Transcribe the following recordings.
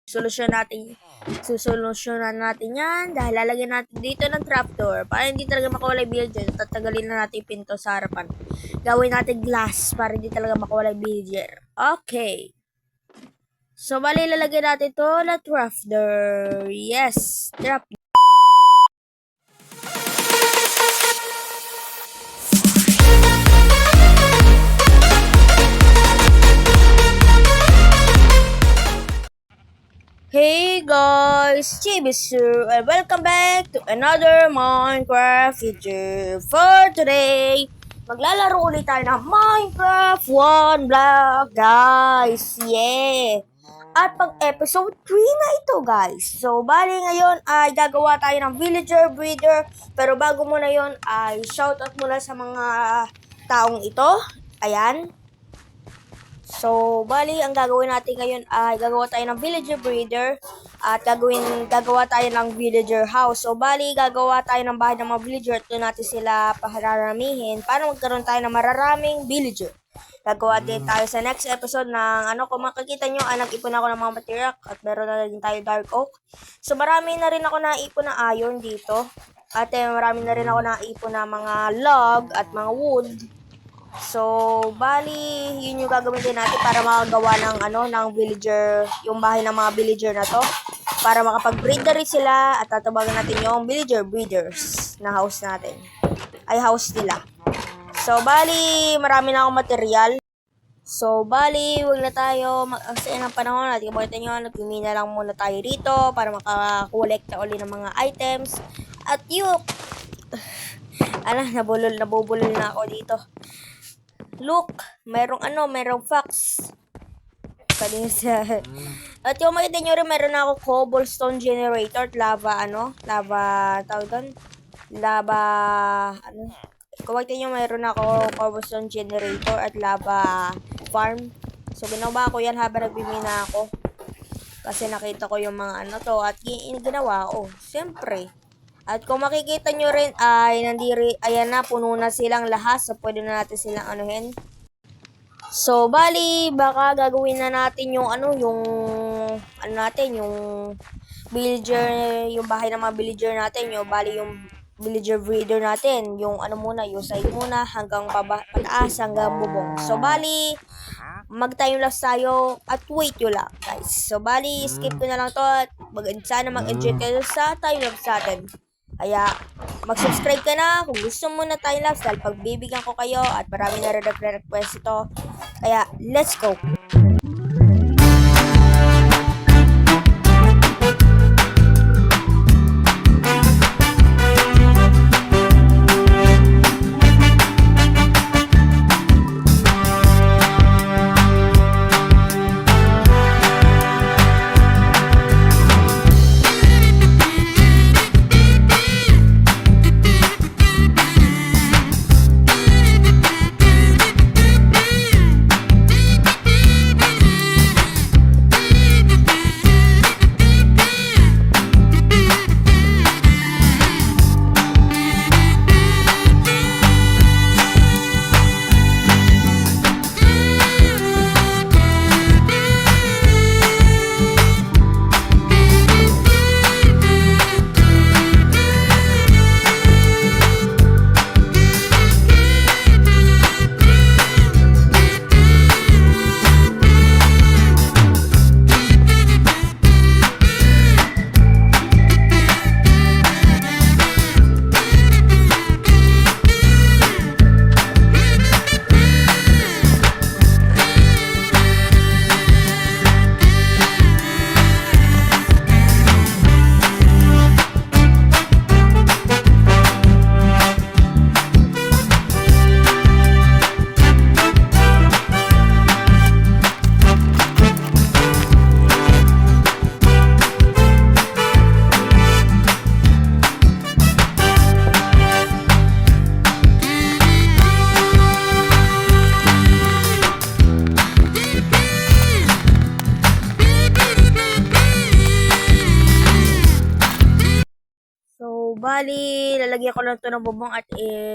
Susolusyonan natin yan dahil lalagyan natin dito ng trapdoor para hindi talaga makawala yung villager. Tatagalin na natin yung pinto sa harapan. Gawin natin glass para hindi talaga makawala yung villager. Okay. So, bali lalagyan natin to na trapdoor. Yes, trapdoor. Hey guys, Chibisu and welcome back to another Minecraft video. For today, maglalaro ulit tayo ng Minecraft 1 Block guys. Yeah! At pag episode 3 na ito guys. So bali ngayon ay gagawa tayo ng villager breeder. Pero bago muna yon ay shoutout muna sa mga taong ito. Ayan. So, bali, ang gagawin natin ngayon ay gagawa tayo ng villager breeder at gagawa tayo ng villager house. So, bali, gagawa tayo ng bahay ng mga villager at doon natin sila pahararamihin para magkaroon tayo ng mararaming villager. Gagawa din tayo sa next episode ng kung makikita nyo, nag-ipon ako ng mga material at meron na rin tayo dark oak. So, marami na rin ako naipon na iron dito. At marami na rin ako naipon na mga log at mga wood. So, bali, yun yung gagawin din natin para makagawa ng villager, yung bahay ng mga villager na to. Para makapag-breed na rin sila at tatabagan natin yung villager breeders na house natin. Ay, house nila. So, bali, marami na akong material. So, bali, huwag na tayo mag-aksaya ng panahon natin. Kapagkita nyo, nagpimina lang muna tayo rito para makakolekta ulit ng mga items. At yun, nabubulol na ako dito. Look, merong fox. At yung makita nyo rin, meron na ako cobblestone generator at kung makita nyo, meron ako cobblestone generator at lava farm. So, ginawa ko yan habang nagbimina ako. Kasi nakita ko yung mga at ginawa ko. Siyempre. At kung makikita nyo rin ay ayan na, puno na silang lahat. So, pwede na natin silang anuhin. So, bali, baka gagawin na natin yung yung villager, yung bahay ng mga villager natin. Yung villager breeder natin. Yung yung side muna hanggang pataas hanggang bubong. So, bali, mag-time lapse tayo at wait nyo lang, guys. So, bali, skip ko na lang to at sana mag-enjoy kayo sa time lapse natin. Kaya, mag-subscribe ka na kung gusto mo na time lapse dahil pagbibigyan ko kayo at marami na rin nagre-request ito. Kaya, let's go! bali, lalagyan ko lang ito ng bubong at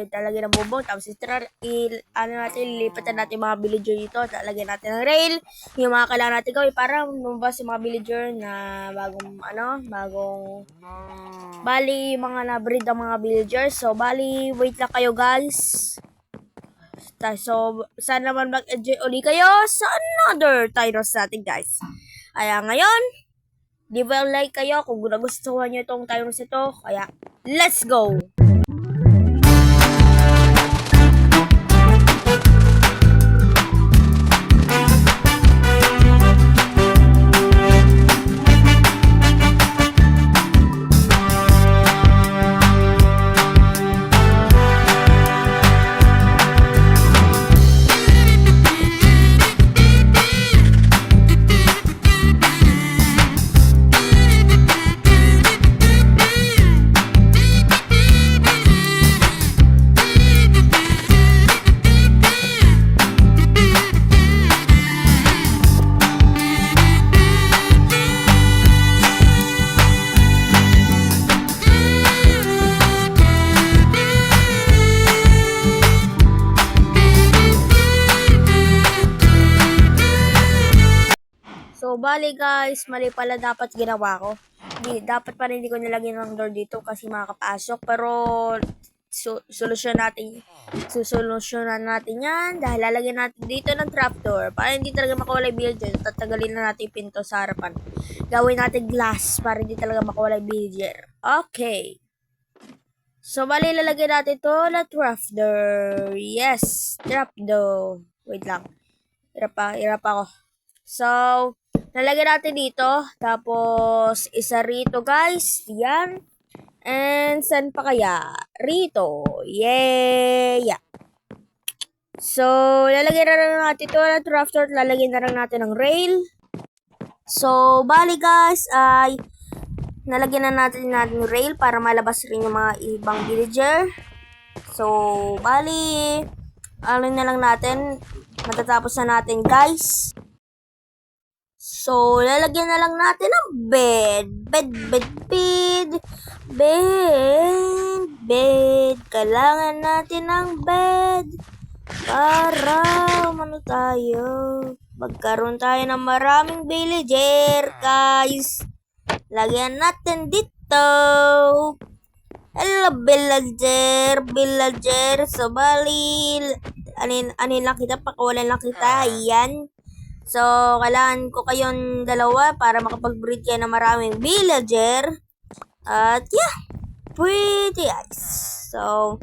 lalagyan ng bubong. Tapos, lilipatan natin yung mga villager dito. Lalagyan natin ng rail. Yung mga kailangan natin gawin para lumabas yung mga villager na bagong, bali, mga na-breed ang mga villagers. So, bali, wait lang kayo guys. So, sana naman mag-enjoy ulit kayo sa another titles natin guys. Kaya ngayon, leave a like kayo kung nagustuhan nyo itong titles ito. Kaya, let's go! So, bali guys, mali pala dapat ginawa ko. Dapat pa rin hindi ko nilagyan ng door dito kasi makakapasok. Pero, susolusyonan natin yan dahil lalagyan natin dito ng trapdoor para hindi talaga makawala yung villager. Tatagalin na natin yung pinto sa harapan. Gawin natin glass para hindi talaga makawala yung villager. Okay. So, bali lalagyan natin ito na trapdoor. Yes, trapdoor. Wait lang. Hirap ako. So, lalagyan natin dito. Tapos, isa rito guys. Yan. And, saan pa kaya? Rito. Yeah. So, lalagyan na lang natin ito ng trapdoor. Lalagyan na lang natin ng rail. So, bali guys, ay nalagyan na natin ng rail para malabas rin yung mga ibang villager. So, bali, ano na lang natin. Matatapos na natin guys. So, lalagyan na lang natin ng bed. Kailangan natin ng bed. Para, magkaroon tayo ng maraming villager, guys. Lagyan natin dito. Hello, villager. So, bali, anin lang kita, pakawalan lang kita. Yan. So, kailangan ko kayong dalawa para makapag-breed kayo ng maraming villager. At, yeah. Pretty nice. So,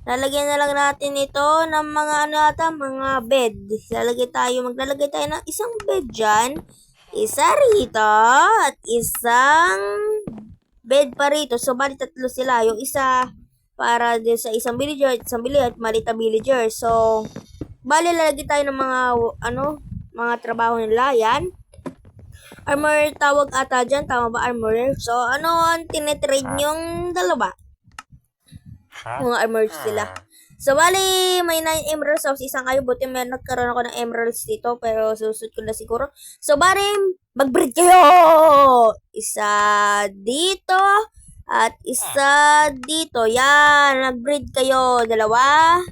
lalagyan na lang natin ito ng mga mga bed. Maglalagay tayo ng isang bed dyan. Isa rito. At isang bed pa rito. So, bali tatlo sila. Yung isa para din sa isang villager at isang villager at malita villager. So, bali lalagyan tayo ng mga trabaho nila. Yan. Armor tawag ata dyan. Tama ba, armorer? So, ano ang tinetrade yung dalawa? Mga armors sila. So, bali, may 9 emeralds. So, isang kayo. Buti may nagkaroon ako ng emeralds dito. Pero, susud ko na siguro. So, bali, mag-breed kayo! Isa dito. At isa dito. Yan. Nag-breed kayo. Dalawa.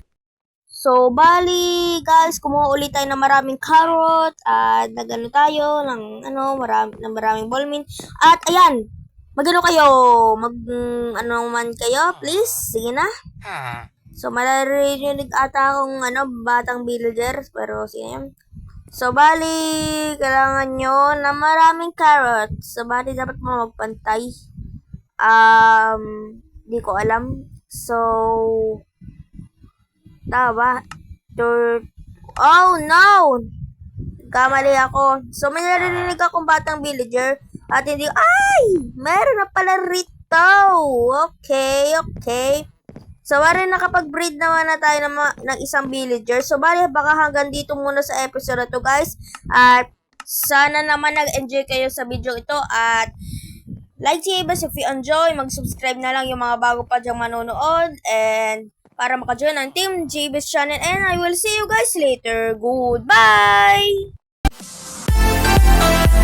So, bali, guys, kumuha ulit tayo ng maraming carrot. At nagano tayo ng, maraming ballmin. At, ayan. Magano kayo? Man kayo, please? Sige na. So, maririnig ata akong, batang villager. Pero, sige yan. So, bali, kailangan nyo na maraming carrots. So, bali, dapat mo magpantay. Di ko alam. So, tama. Oh, no! Kamali ako. So, may narinig akong batang villager. At hindi, meron na pala rito. Okay. So, bali nakapag-breed naman na tayo ng isang villager. So, bali baka hanggang dito muna sa episode na to, guys. At sana naman nag-enjoy kayo sa video ito. At like Jabez if you enjoy, mag-subscribe na lang yung mga bago pa dyang manonood. And para maka-join ang Team Jabez channel. And I will see you guys later. Goodbye! We'll be right back.